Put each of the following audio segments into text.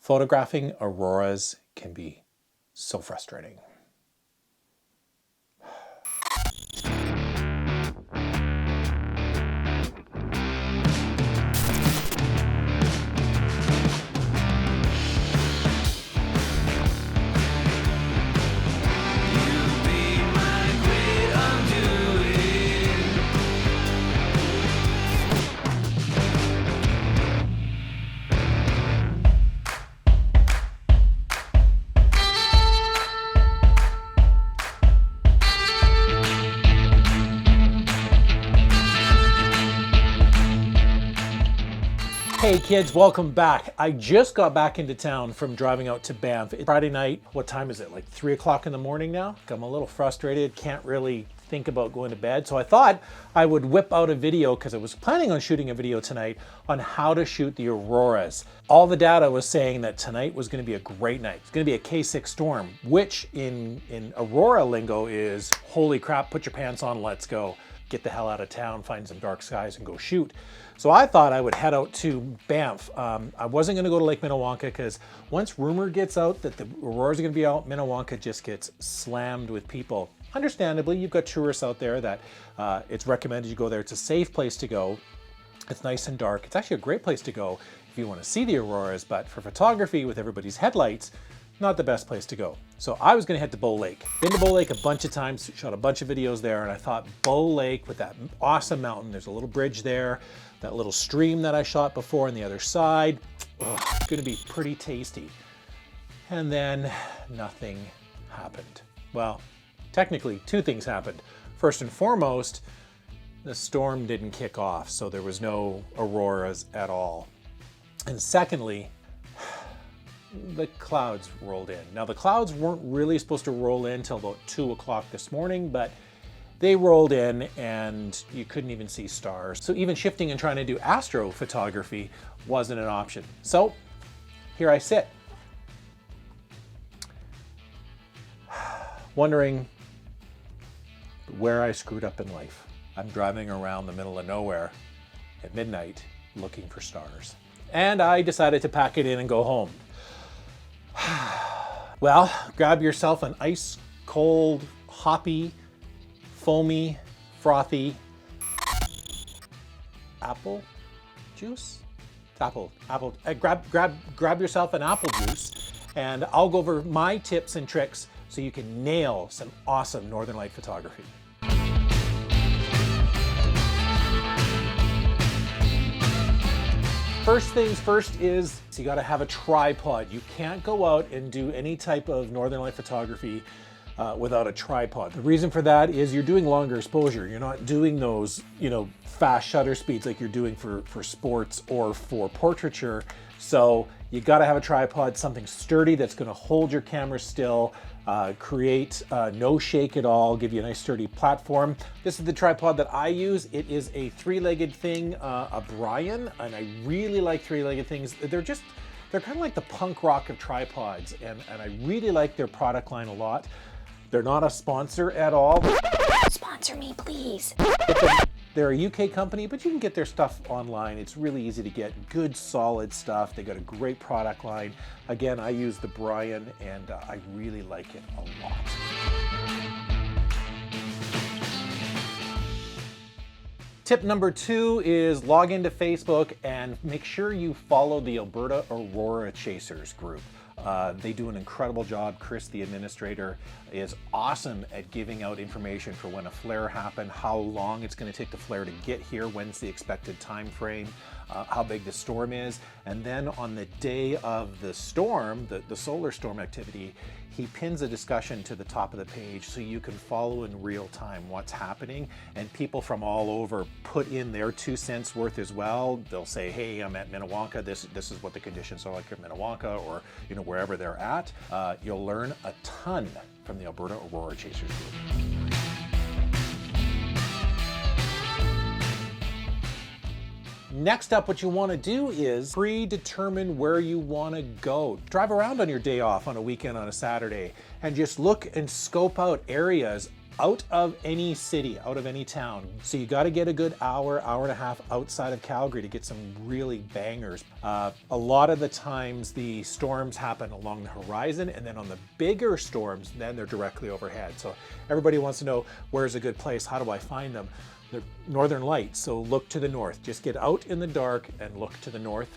Photographing auroras can be so frustrating. Hey kids, welcome back. I just got back into town from driving out to Banff. It's Friday night. What time is it? Like 3 o'clock in the morning now? I'm a little frustrated, can't really think about going to bed. So I thought I would whip out a video because I was planning on shooting a video tonight on how to shoot the auroras. All the data was saying that tonight was going to be a great night. It's going to be a K6 storm, which in Aurora lingo is, holy crap, put your pants on, let's go. Get the hell out of town, find some dark skies and go shoot. So I thought I would head out to Banff. I wasn't gonna go to Lake Minnewanka because once rumor gets out that the auroras are gonna be out, Minnewanka just gets slammed with people. Understandably, you've got tourists out there that it's recommended you go there. It's a safe place to go. It's nice and dark. It's actually a great place to go if you wanna see the auroras, but for photography with everybody's headlights, not the best place to go. So I was gonna head to Bow Lake. Been to Bow Lake a bunch of times, shot a bunch of videos there, and I thought Bow Lake with that awesome mountain, there's a little bridge there, that little stream that I shot before on the other side, it's gonna be pretty tasty. And then nothing happened. Well, technically two things happened. First and foremost, the storm didn't kick off, so there was no auroras at all. And secondly, the clouds rolled in. Now the clouds weren't really supposed to roll in until about 2 o'clock this morning, but they rolled in and you couldn't even see stars. So even shifting and trying to do astrophotography wasn't an option. So here I sit, wondering where I screwed up in life. I'm driving around the middle of nowhere at midnight looking for stars. And I decided to pack it in and go home. Well, grab yourself an ice cold, hoppy, foamy, frothy apple juice. Grab yourself an apple juice, and I'll go over my tips and tricks so you can nail some awesome Northern Light photography. First things first is you gotta have a tripod. You can't go out and do any type of Northern Light photography without a tripod. The reason for that is you're doing longer exposure. You're not doing those, fast shutter speeds like you're doing for sports or for portraiture. So you gotta have a tripod, something sturdy that's gonna hold your camera still, create no shake at all, give you a nice sturdy platform. This is the tripod that I use. It is a three-legged thing, a Brian, and I really like three-legged things. They're kind of like the punk rock of tripods, and I really like their product line a lot. They're not a sponsor at all. Sponsor me, please. They're a UK company, but you can get their stuff online. It's really easy to get good, solid stuff. They got a great product line. Again, I use the Brian, and I really like it a lot. Tip number 2 is log into Facebook and make sure you follow the Alberta Aurora Chasers group. They do an incredible job. Chris, the administrator, is awesome at giving out information for when a flare happened, how long it's going to take the flare to get here, when's the expected time frame, how big the storm is. And then on the day of the storm, the solar storm activity, he pins a discussion to the top of the page so you can follow in real time what's happening. And people from all over put in their 2 cents worth as well. They'll say, hey, I'm at Minnewanka. This is what the conditions are like at Minnewanka, or wherever they're at. You'll learn a ton from the Alberta Aurora Chasers group. Next up, what you want to do is predetermine where you want to go. Drive around on your day off on a weekend on a Saturday and just look and scope out areas out of any city, out of any town. So you got to get a good hour, hour and a half outside of Calgary to get some really bangers. A lot of the times the storms happen along the horizon, and then on the bigger storms, then they're directly overhead. So everybody wants to know, where's a good place? How do I find them? The northern lights, so look to the north. Just get out in the dark and look to the north,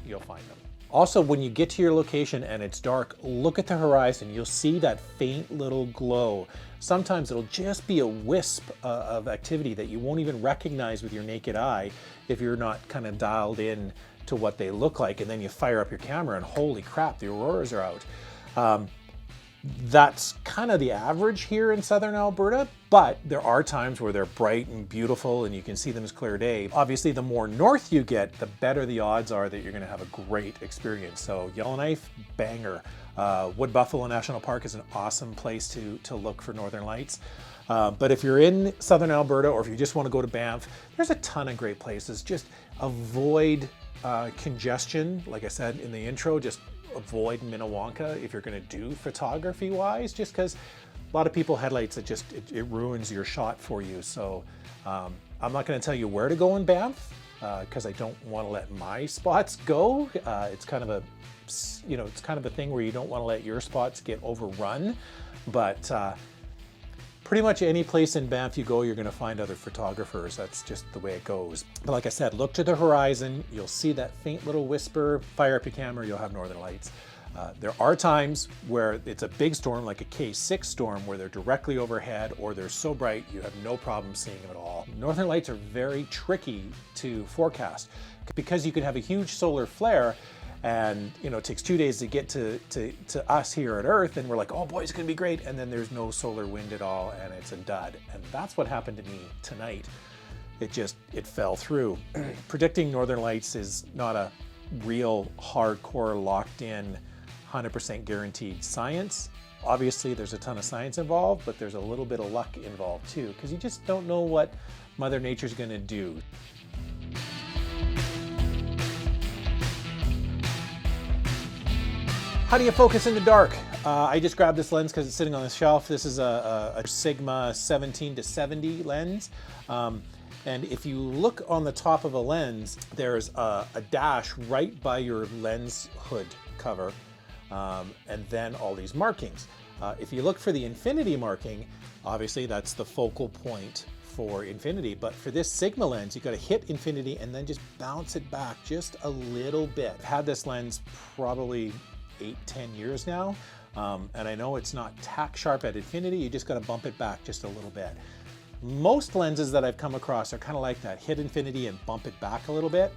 you'll find them. Also, when you get to your location and it's dark, look at the horizon. You'll see that faint little glow. Sometimes it'll just be a wisp of activity that you won't even recognize with your naked eye if you're not kind of dialed in to what they look like. And then you fire up your camera and holy crap, the auroras are out. That's kind of the average here in southern Alberta, but there are times where they're bright and beautiful and you can see them as clear day. Obviously, the more north you get, the better the odds are that you're going to have a great experience. So Yellowknife, banger. Wood Buffalo National Park is an awesome place to look for northern lights. But if you're in southern Alberta, or if you just want to go to Banff, there's a ton of great places. Just avoid congestion. Like I said in the intro, just avoid Minnewanka if you're going to do photography wise, just because a lot of people headlights, it ruins your shot for you. So I'm not going to tell you where to go in Banff because I don't want to let my spots go. It's kind of a thing where you don't want to let your spots get overrun, but pretty much any place in Banff you go, you're going to find other photographers. That's just the way it goes. But like I said, look to the horizon. You'll see that faint little whisper. Fire up your camera, you'll have northern lights. There are times where it's a big storm, like a K6 storm, where they're directly overhead or they're so bright you have no problem seeing them at all. Northern lights are very tricky to forecast because you can have a huge solar flare. And it takes 2 days to get to us here at Earth, and we're like, oh boy, it's gonna be great, and then there's no solar wind at all, and it's a dud. And that's what happened to me tonight. It fell through. Predicting northern lights is not a real hardcore, locked in, 100% guaranteed science. Obviously, there's a ton of science involved, but there's a little bit of luck involved too, because you just don't know what Mother Nature's gonna do. How do you focus in the dark? I just grabbed this lens because it's sitting on the shelf. This is a Sigma 17-70 lens. And if you look on the top of a lens, there's a dash right by your lens hood cover, and then all these markings. If you look for the infinity marking, obviously that's the focal point for infinity, but for this Sigma lens, you got to hit infinity and then just bounce it back just a little bit. I've had this lens probably 8-10 years now, and I know it's not tack sharp at infinity. You just got to bump it back just a little bit. Most lenses that I've come across are kind of like that, hit infinity and bump it back a little bit,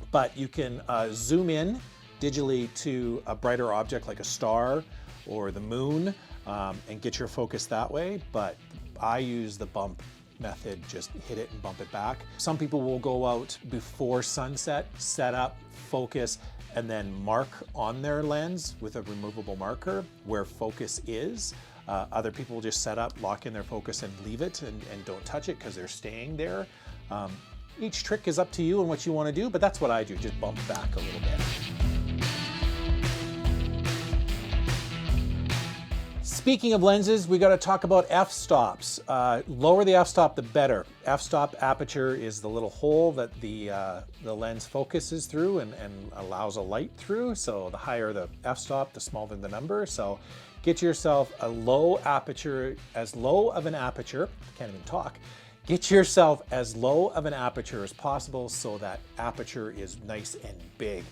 but you can zoom in digitally to a brighter object like a star or the moon and get your focus that way. But I use the bump method, just hit it and bump it back. Some people will go out before sunset, set up, focus, and then mark on their lens with a removable marker where focus is. Other people will just set up, lock in their focus and leave it and don't touch it because they're staying there. Each trick is up to you and what you want to do, but that's what I do, just bump back a little bit. Speaking of lenses, we got to talk about f-stops. Lower the f-stop, the better. F-stop aperture is the little hole that the lens focuses through and allows a light through. So the higher the f-stop, the smaller the number. So get yourself a low aperture, as low of an aperture, can't even talk. Get yourself as low of an aperture as possible so that aperture is nice and big.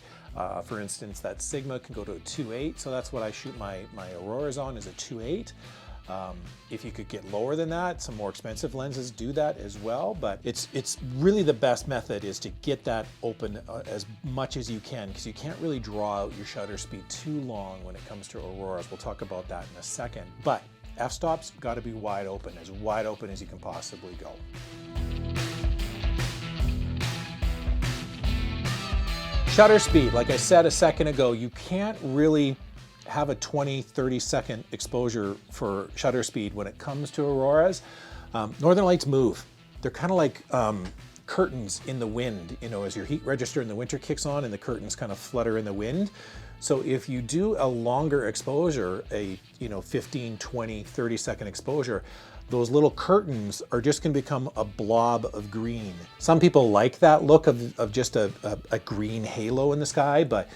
For instance, that Sigma can go to a 2.8, so that's what I shoot my Auroras on, is a 2.8. If you could get lower than that, some more expensive lenses do that as well, but it's really the best method is to get that open as much as you can, because you can't really draw out your shutter speed too long when it comes to Auroras. We'll talk about that in a second, but f-stops got to be wide open as you can possibly go. Shutter speed, like I said a second ago, you can't really have a 20-30 second exposure for shutter speed when it comes to auroras. Northern lights move. They're kind of like curtains in the wind, as your heat register in the winter kicks on and the curtains kind of flutter in the wind. So if you do a longer exposure, a 15, 20, 30 second exposure, those little curtains are just going to become a blob of green. Some people like that look of just a green halo in the sky, but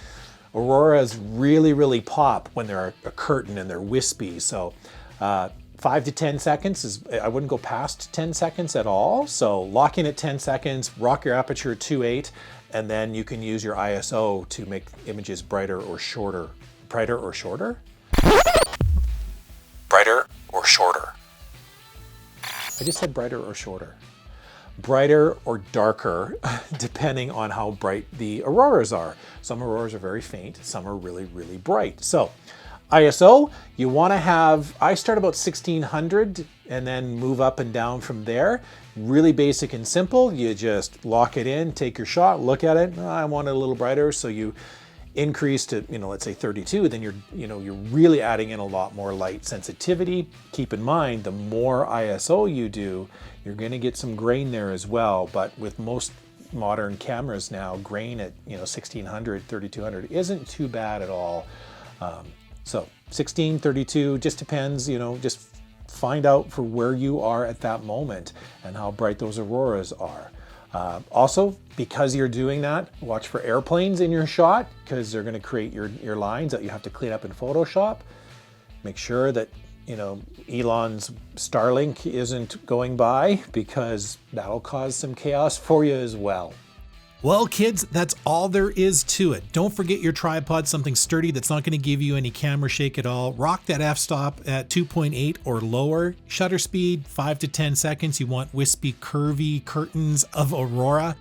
auroras really, really pop when they're a curtain and they're wispy. So 5 to 10 seconds is, I wouldn't go past 10 seconds at all. So lock in at 10 seconds, rock your aperture 2.8, and then you can use your ISO to make images brighter or shorter. Brighter or shorter? Brighter or shorter? I just said brighter or shorter. Brighter or darker, depending on how bright the auroras are. Some auroras are very faint, some are really, really bright. So ISO, you want to have, I start about 1600 and then move up and down from there. Really basic and simple. You just lock it in, take your shot, look at it. I want it a little brighter, so you increase to, let's say 32, then you're really adding in a lot more light sensitivity. Keep in mind, the more ISO you do, you're going to get some grain there as well. But with most modern cameras now, grain at 1600, 3200 isn't too bad at all. So 16, 32, just depends, just find out for where you are at that moment and how bright those auroras are. Also, because you're doing that, watch for airplanes in your shot, because they're going to create your lines that you have to clean up in Photoshop. Make sure that Elon's Starlink isn't going by, because that'll cause some chaos for you as well. Well, kids, that's all there is to it. Don't forget your tripod, something sturdy that's not going to give you any camera shake at all. Rock that f-stop at 2.8 or lower. Shutter speed, 5 to 10 seconds. You want wispy, curvy curtains of Aurora.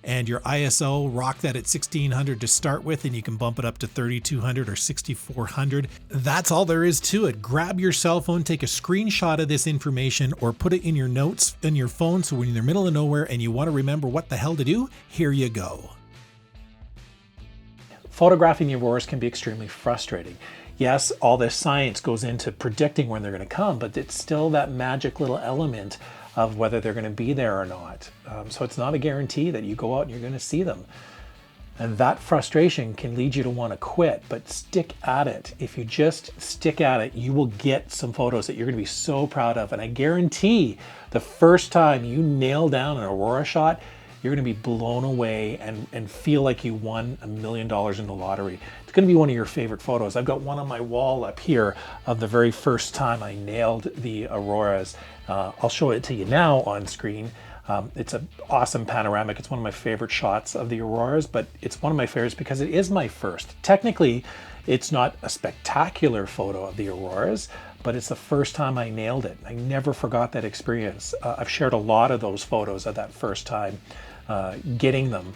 And your ISO, rock that at 1600 to start with, and you can bump it up to 3200 or 6400. That's all there is to it. Grab your cell phone, take a screenshot of this information, or put it in your notes in your phone, so when you're in the middle of nowhere and you want to remember what the hell to do, here you go. Photographing the auroras can be extremely frustrating. Yes, all this science goes into predicting when they're going to come, but it's still that magic little element of whether they're going to be there or not. So it's not a guarantee that you go out and you're going to see them. And that frustration can lead you to want to quit, but stick at it. If you just stick at it, you will get some photos that you're going to be so proud of. And I guarantee the first time you nail down an aurora shot, you're going to be blown away and feel like you won $1 million in the lottery. It's going to be one of your favorite photos. I've got one on my wall up here of the very first time I nailed the auroras. I'll show it to you now on screen. It's an awesome panoramic. It's one of my favorite shots of the auroras, but it's one of my favorites because it is my first. Technically, it's not a spectacular photo of the auroras, but it's the first time I nailed it. I never forgot that experience. I've shared a lot of those photos of that first time getting them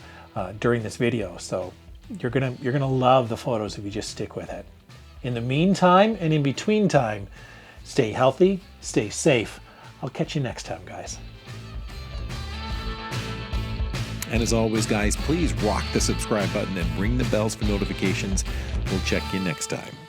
during this video. So you're gonna love the photos if you just stick with it. In the meantime and in between time, stay healthy, stay safe. I'll catch you next time, guys. And as always, guys, please rock the subscribe button and ring the bells for notifications. We'll check you next time.